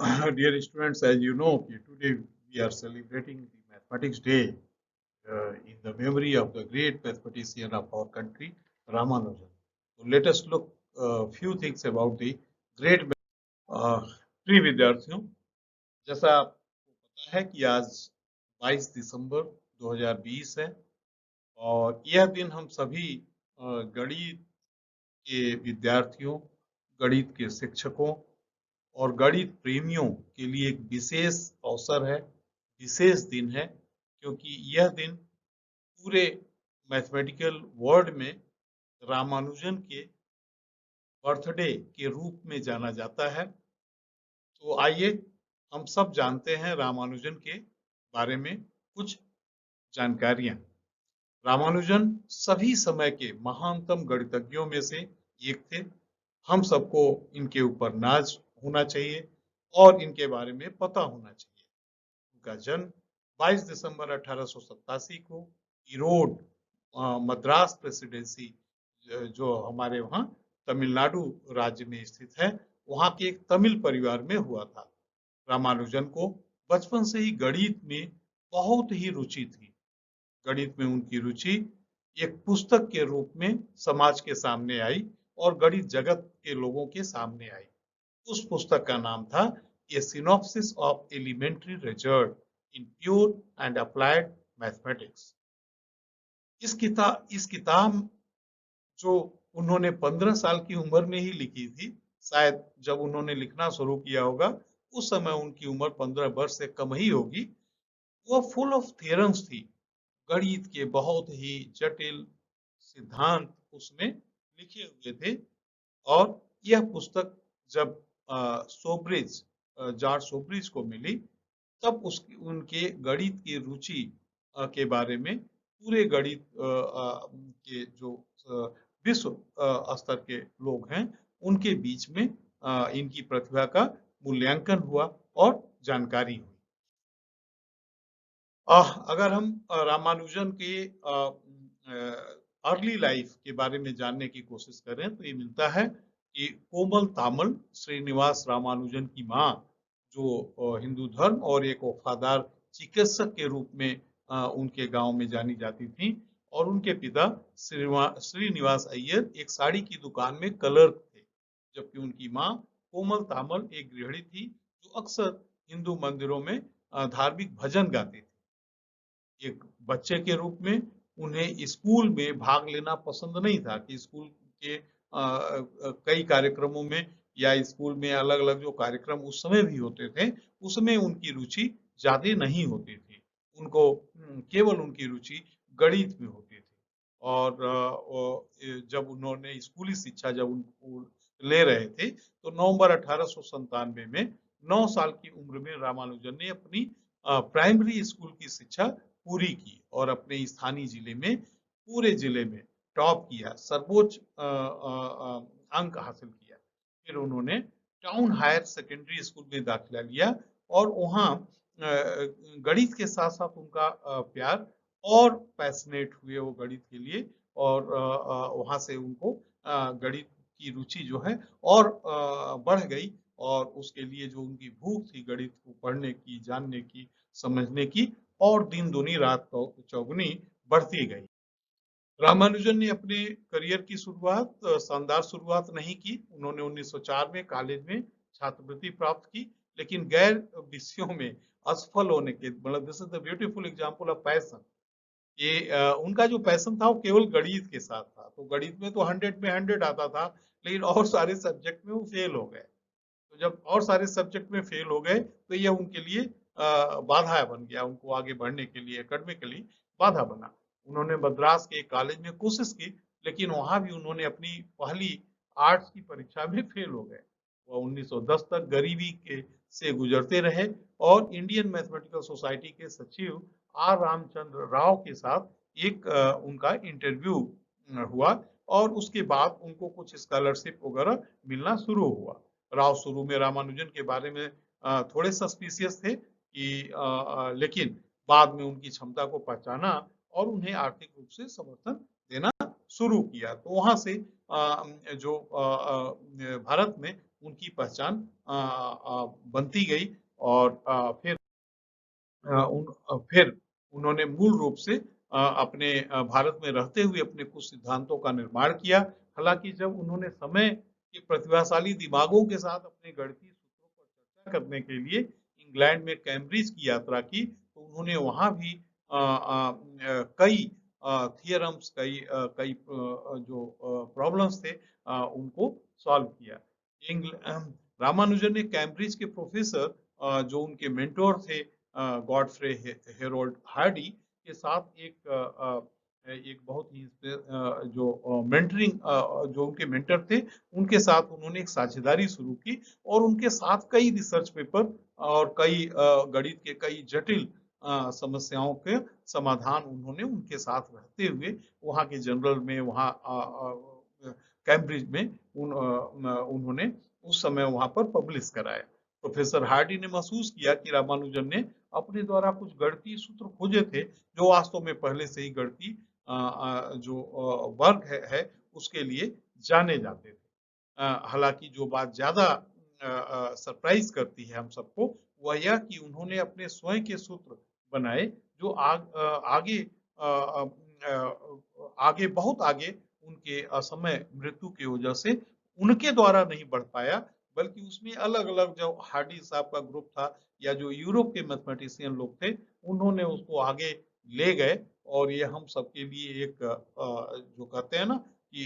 Dear students, as you know, today we are celebrating the Mathematics Day in the memory of the great mathematician of our country, Ramanujan. So let us look few things about the great प्रिय विद्यार्थियों, जैसा आपको पता है कि आज 22 दिसंबर 2020 है और यह दिन हम सभी गणित के विद्यार्थियों, गणित के शिक्षकों और गणित प्रेमियों के लिए एक विशेष अवसर है, विशेष दिन है, क्योंकि यह दिन पूरे मैथमेटिकल वर्ल्ड में रामानुजन के बर्थडे के रूप में जाना जाता है। तो आइए हम सब जानते हैं रामानुजन के बारे में कुछ जानकारियां। रामानुजन सभी समय के महानतम गणितज्ञों में से एक थे। हम सबको इनके ऊपर नाज होना चाहिए और इनके बारे में पता होना चाहिए। उनका जन्म 22 दिसंबर 1887 को ईरोड मद्रास प्रेसिडेंसी जो हमारे वहाँ तमिलनाडु राज्य में स्थित है, वहाँ के एक तमिल परिवार में हुआ था। रामानुजन को बचपन से ही गणित में बहुत ही रुचि थी। गणित में उनकी रुचि एक पुस्तक के रूप में समाज के सामने आई और गणित जगत के लोगों के सामने आई। उस पुस्तक का नाम था a synopsis of elementary result in pure and applied mathematics. इस किताब जो उन्होंने 15 साल की उम्र में ही लिखी थी, शायद जब उन्होंने लिखना शुरू किया होगा उस समय उनकी उम्र 15 वर्ष से कम ही होगी। वो फुल ऑफ थ्योरम्स थी, गणित के बहुत ही जटिल सिद्धांत उसमें लिखे हुए थे। और यह पुस्तक जब सोब्रिज जॉर्ज सोब्रिज को मिली, तब उनके गणित की रुचि के बारे में पूरे गणित के जो विश्व स्तर के लोग हैं उनके बीच में इनकी प्रतिभा का मूल्यांकन हुआ और जानकारी हुई। अगर हम रामानुजन के अर्ली लाइफ के बारे में जानने की कोशिश करें तो ये मिलता है कि कोमल तामल श्रीनिवास रामानुजन की माँ, जो हिंदू धर्म और एक वफादार चिकित्सक के रूप में उनके गांव में जानी जाती थी, और उनके पिता श्रीनिवास अय्यर एक साड़ी की दुकान में क्लर्क थे, जबकि उनकी माँ कोमल तामल एक गृहिणी थी जो अक्सर हिंदू मंदिरों में धार्मिक भजन गाती थी। एक बच्चे के रूप में उन्हें स्कूल में भाग लेना पसंद नहीं था कि स्कूल के कई कार्यक्रमों में या स्कूल में अलग अलग जो कार्यक्रम उस समय भी होते थे उसमें उनकी रुचि ज्यादा नहीं होती थी। उनको केवल उनकी रुचि गणित में होती थी। और जब उन्होंने स्कूली शिक्षा जब उनको ले रहे थे तो नवंबर 1897 में 9 साल की उम्र में रामानुजन ने अपनी प्राइमरी स्कूल की शिक्षा पूरी की और अपने स्थानीय जिले में पूरे जिले में टॉप किया, सर्वोच्च अंक हासिल किया। फिर उन्होंने टाउन हायर सेकेंडरी स्कूल में दाखिला लिया और वहाँ गणित के साथ साथ उनका प्यार और पैशनेट हुए वो गणित के लिए, और वहाँ से उनको गणित की रुचि जो है और बढ़ गई, और उसके लिए जो उनकी भूख थी गणित को पढ़ने की, जानने की, समझने की, और दिन दूनी रात चौगुनी बढ़ती गई। रामानुजन ने अपने करियर की शुरुआत शानदार शुरुआत नहीं की। उन्होंने 1904 में कॉलेज में छात्रवृत्ति प्राप्त की, लेकिन गैर विषयों में असफल होने के, मतलब this is the beautiful example of passion. ये उनका जो पैशन था वो केवल गणित के साथ था, तो गणित में तो 100 में 100 आता था, लेकिन और सारे सब्जेक्ट में वो फेल हो गए। तो जब और सारे सब्जेक्ट में फेल हो गए तो यह उनके लिए बाधा बन गया, उनको आगे बढ़ने के लिए एकेडमिकली बाधा बना। उन्होंने मद्रास के कॉलेज में कोशिश की, लेकिन वहां भी उन्होंने अपनी पहली आर्ट्स की परीक्षा में फेल हो गए। वह 1910 तक गरीबी के से गुजरते रहे और इंडियन मैथमेटिकल सोसाइटी के सचिव आर रामचंद्र राव के साथ एक उनका इंटरव्यू हुआ, और उसके बाद उनको कुछ स्कॉलरशिप वगैरह मिलना शुरू हुआ। राव शुरू में रामानुजन के बारे में थोड़े सस्पिशियस थे कि लेकिन बाद में उनकी क्षमता को पहचाना और उन्हें आर्थिक रूप से समर्थन देना शुरू किया। तो वहां से जो भारत में उनकी पहचान बनती गई और फिर उन्होंने मूल रूप से अपने भारत में रहते हुए अपने कुछ सिद्धांतों का निर्माण किया। हालांकि जब उन्होंने समय के प्रतिभाशाली दिमागों के साथ अपने गणितीय सूत्रों पर चर्चा करने के लिए इंग्लैंड में कैम्ब्रिज की यात्रा की, तो उन्होंने वहां भी कई थियरम्स, कई जो प्रॉब्लम्स थे उनको सॉल्व किया। रामानुजन ने कैम्ब्रिज के प्रोफेसर जो उनके मेंटोर थे गॉडफ्रे हेरोल्ड हार्डी के साथ एक बहुत ही जो मेंटरिंग जो उनके मेंटर थे उनके साथ उन्होंने एक साझेदारी शुरू की और उनके साथ कई रिसर्च पेपर और कई गणित के कई जटिल समस्याओं के समाधान उन्होंने उनके साथ रहते हुए वहाँ के जनरल में, वहाँ कैम्ब्रिज में उन्होंने उस समय वहाँ पर पब्लिश कराया। प्रोफेसर हार्डी ने महसूस किया कि रामानुजन ने अपने द्वारा कुछ गणितीय सूत्र खोजे थे जो वास्तव में पहले से ही गणितीय जो वर्ग है उसके लिए जाने जाते थे। हालांकि जो बात ज्यादा सरप्राइज करती है हम सबको वह यह कि उन्होंने अपने स्वयं के सूत्र बनाए जो आगे आगे बहुत आगे उनके असमय मृत्यु की वजह से उनके द्वारा नहीं बढ़ पाया, बल्कि उसमें अलग अलग जो हार्डी साहब का ग्रुप था या जो यूरोप के मैथमेटिशियन लोग थे उन्होंने उसको आगे ले गए। और ये हम सबके लिए एक जो कहते हैं ना कि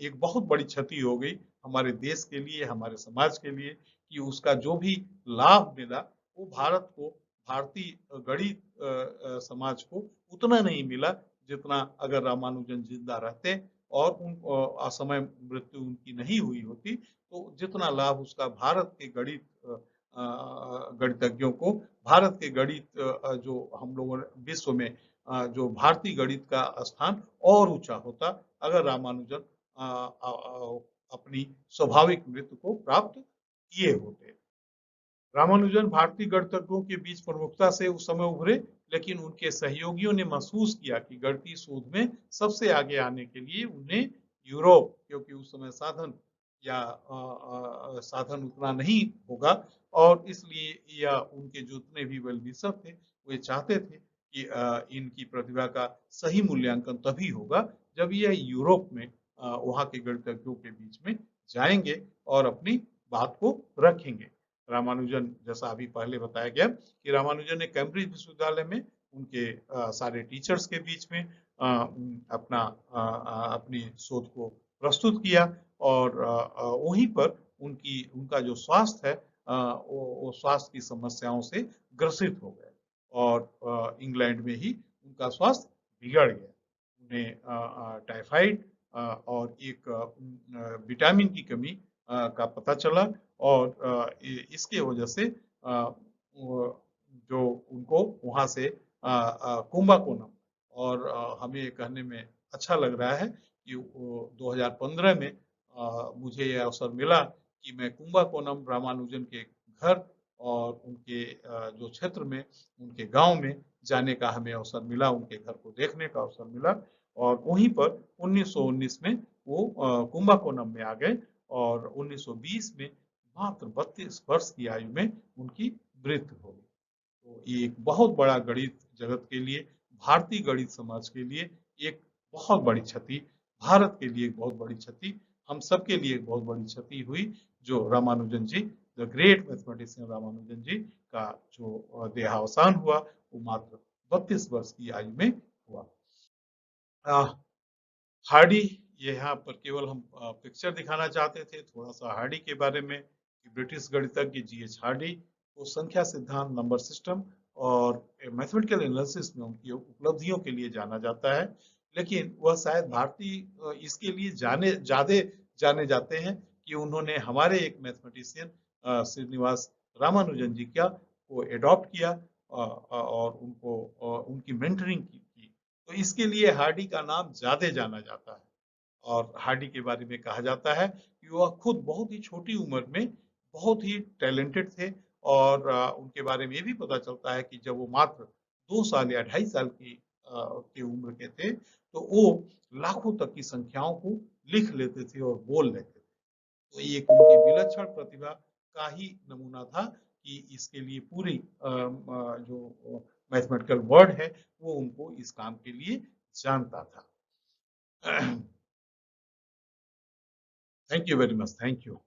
एक बहुत बड़ी क्षति हो गई हमारे देश के लिए, हमारे समाज के लिए, कि उसका जो भी लाभ मिला वो भारत को, भारतीय गणित समाज को उतना नहीं मिला जितना अगर रामानुजन जिंदा रहते और उन असमय मृत्यु उनकी नहीं हुई होती तो जितना लाभ उसका भारत के गणित गणितज्ञों को, भारत के गणित जो हम लोगों ने विश्व में जो भारतीय गणित का स्थान और ऊंचा होता अगर रामानुजन अपनी स्वाभाविक मृत्यु को प्राप्त किए होते। रामानुजन भारतीय गणितज्ञों के बीच प्रमुखता से उस समय उभरे, लेकिन उनके सहयोगियों ने महसूस किया कि गणितीय शोध में सबसे आगे आने के लिए उन्हें यूरोप, क्योंकि उस समय साधन या साधन उतना नहीं होगा और इसलिए या उनके जितने भी वेल विशर थे वे चाहते थे कि इनकी प्रतिभा का सही मूल्यांकन तभी होगा जब यह यूरोप में वहाँ के गणितज्ञों के बीच में जाएंगे और अपनी बात को रखेंगे। रामानुजन, जैसा अभी पहले बताया गया कि रामानुजन ने कैम्ब्रिज विश्वविद्यालय में उनके सारे टीचर्स के बीच में अपनी शोध को प्रस्तुत किया और वहीं पर उनका जो स्वास्थ्य है वो स्वास्थ्य की समस्याओं से ग्रसित हो गए और इंग्लैंड में ही उनका स्वास्थ्य बिगड़ गया। उन्हें टाइफाइड और एक विटामिन की कमी का पता चला और इसके वजह से जो उनको वहां से कुंभकोणम, और हमें कहने में अच्छा लग रहा है कि 2015 में मुझे यह अवसर मिला कि मैं कुंभकोणम रामानुजन के घर और उनके जो क्षेत्र में उनके गांव में जाने का हमें अवसर मिला, उनके घर को देखने का अवसर मिला और वहीं पर 1919 में वो कुंभकोणम में आ गए और 1920 में मात्र 32 वर्ष की आयु में उनकी मृत्यु हो गई। तो ये एक बहुत बड़ा गणित जगत के लिए, भारतीय गणित समाज के लिए एक बहुत बड़ी क्षति, भारत के लिए एक बहुत बड़ी क्षति, हम सबके लिए एक बहुत बड़ी क्षति हुई जो रामानुजन जी, द ग्रेट मैथमेटिशियन रामानुजन जी का जो देहावसान हुआ वो मात्र 32 वर्ष की आयु में हुआ। हार्डी, यहाँ पर केवल हम पिक्चर दिखाना चाहते थे थोड़ा सा हार्डी के बारे में कि ब्रिटिश गणितज्ञ जीएच हार्डी को संख्या सिद्धांत, नंबर सिस्टम और मैथमेटिकल एनालिसिस में उनकी उपलब्धियों के लिए जाना जाता है, लेकिन वह शायद भारतीय इसके लिए ज्यादा जाने जाते हैं कि उन्होंने हमारे एक मैथमेटिशियन श्रीनिवास रामानुजन जी को एडॉप्ट किया और उनको उनकी मेंटरिंग की। तो इसके लिए हार्डी का नाम ज्यादा जाना जाता है और हार्डी के बारे में कहा जाता है कि वह खुद बहुत ही छोटी उम्र में बहुत ही टैलेंटेड थे और उनके बारे में ये भी पता चलता है कि जब वो मात्र 2 साल या 2.5 साल की की उम्र के थे, तो वो लाखों तक की संख्याओं को लिख लेते थे और बोल लेते थे। तो ये एक उनकी विलक्षण प्रतिभा का ही नमूना था कि इसके लिए पूरी जो मैथमेटिकल वर्ड है वो उनको इस काम के लिए जानता था। Thank you very much, thank you.